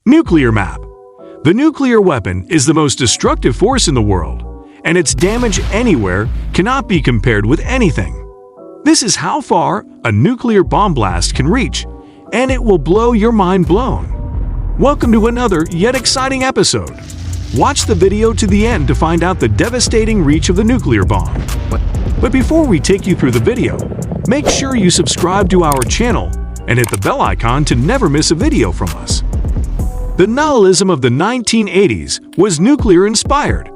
Nuclear map. The nuclear weapon is the most destructive force in the world, and its damage anywhere cannot be compared with anything. This is how far a nuclear bomb blast can reach, and it will blow your mind blown. Welcome to another yet exciting episode. Watch the video to the end to find out the devastating reach of the nuclear bomb. But before we take you through the video, make sure you subscribe to our channel and hit the bell icon to never miss a video from us. The nihilism of the 1980s was nuclear-inspired.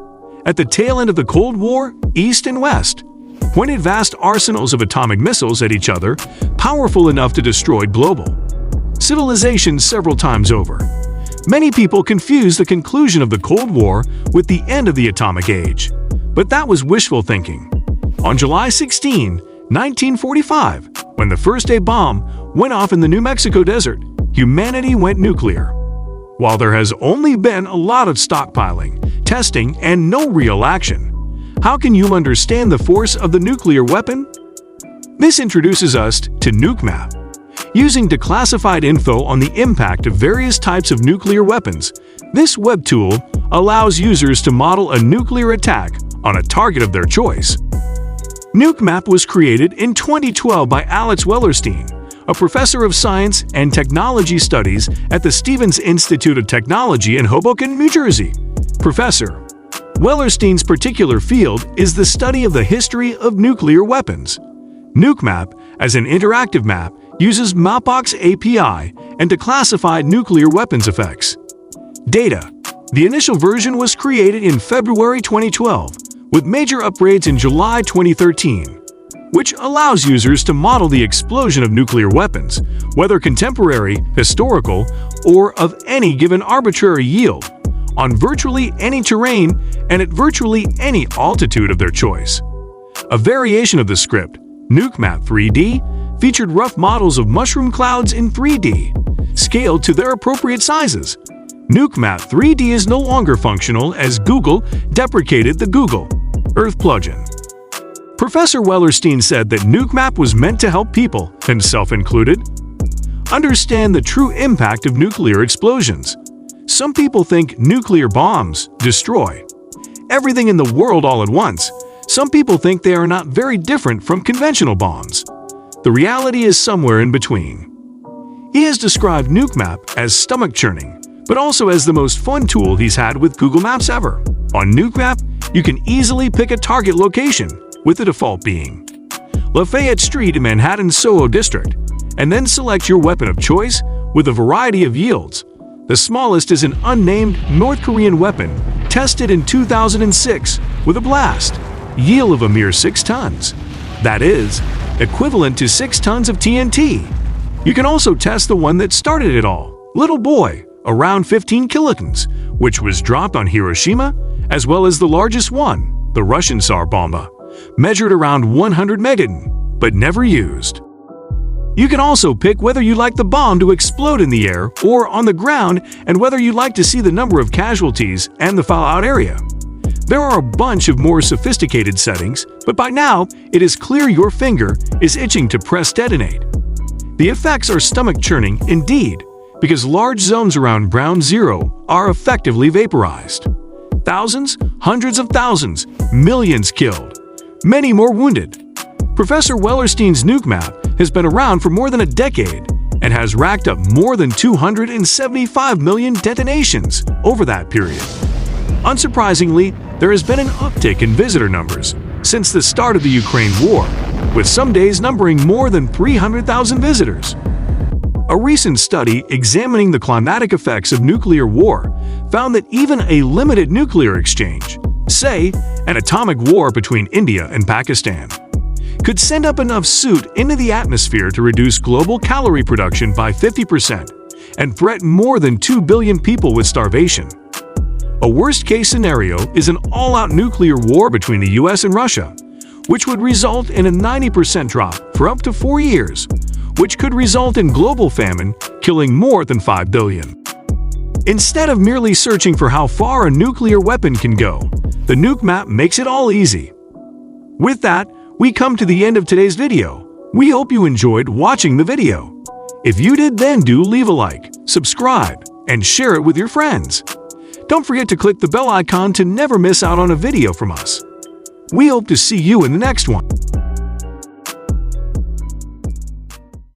At the tail end of the Cold War, East and West pointed vast arsenals of atomic missiles at each other, powerful enough to destroy global civilizations several times over. Many people confuse the conclusion of the Cold War with the end of the atomic age, but that was wishful thinking. On July 16, 1945, when the first A bomb went off in the New Mexico desert, humanity went nuclear. While there has only been a lot of stockpiling, testing, and no real action, how can you understand the force of the nuclear weapon? This introduces us to Nukemap. Using declassified info on the impact of various types of nuclear weapons, this web tool allows users to model a nuclear attack on a target of their choice. Nukemap was created in 2012 by Alex Wellerstein, a professor of science and technology studies at the Stevens Institute of Technology in Hoboken, New Jersey. Professor Wellerstein's particular field is the study of the history of nuclear weapons. Nukemap, as an interactive map, uses Mapbox API and declassified nuclear weapons effects. Data. The initial version was created in February 2012, with major upgrades in July 2013, which allows users to model the explosion of nuclear weapons, whether contemporary, historical, or of any given arbitrary yield, on virtually any terrain and at virtually any altitude of their choice. A variation of the script, Nukemap 3D, featured rough models of mushroom clouds in 3D, scaled to their appropriate sizes. Nukemap 3D is no longer functional as Google deprecated the Google Earth plugin. Professor Wellerstein said that Nukemap was meant to help people, himself included, understand the true impact of nuclear explosions. Some people think nuclear bombs destroy everything in the world all at once. Some people think they are not very different from conventional bombs. The reality is somewhere in between. He has described Nukemap as stomach-churning, but also as the most fun tool he's had with Google Maps ever. On Nukemap, you can easily pick a target location, with the default being Lafayette Street in Manhattan's Soho district, and then select your weapon of choice with a variety of yields. The smallest is an unnamed North Korean weapon tested in 2006 with a blast yield of a mere 6 tons. That is, equivalent to 6 tons of TNT. You can also test the one that started it all, Little Boy, around 15 kilotons, which was dropped on Hiroshima, as well as the largest one, the Russian Tsar Bomba, measured around 100 megaton, but never used. You can also pick whether you like the bomb to explode in the air or on the ground and whether you like to see the number of casualties and the fallout area. There are a bunch of more sophisticated settings, but by now it is clear your finger is itching to press detonate. The effects are stomach-churning indeed, because large zones around ground zero are effectively vaporized. Thousands, hundreds of thousands, millions killed, many more wounded. Professor Wellerstein's Nukemap has been around for more than a decade and has racked up more than 275 million detonations over that period. Unsurprisingly, there has been an uptick in visitor numbers since the start of the Ukraine war, with some days numbering more than 300,000 visitors. A recent study examining the climatic effects of nuclear war found that even a limited nuclear exchange, say an atomic war between India and Pakistan, could send up enough soot into the atmosphere to reduce global calorie production by 50% and threaten more than 2 billion people with starvation. A worst-case scenario is an all-out nuclear war between the US and Russia, which would result in a 90% drop for up to 4 years, which could result in global famine, killing more than 5 billion. Instead of merely searching for how far a nuclear weapon can go, the Nukemap makes it all easy. With that, we come to the end of today's video. We hope you enjoyed watching the video. If you did, then do leave a like, subscribe, and share it with your friends. Don't forget to click the bell icon to never miss out on a video from us. We hope to see you in the next one.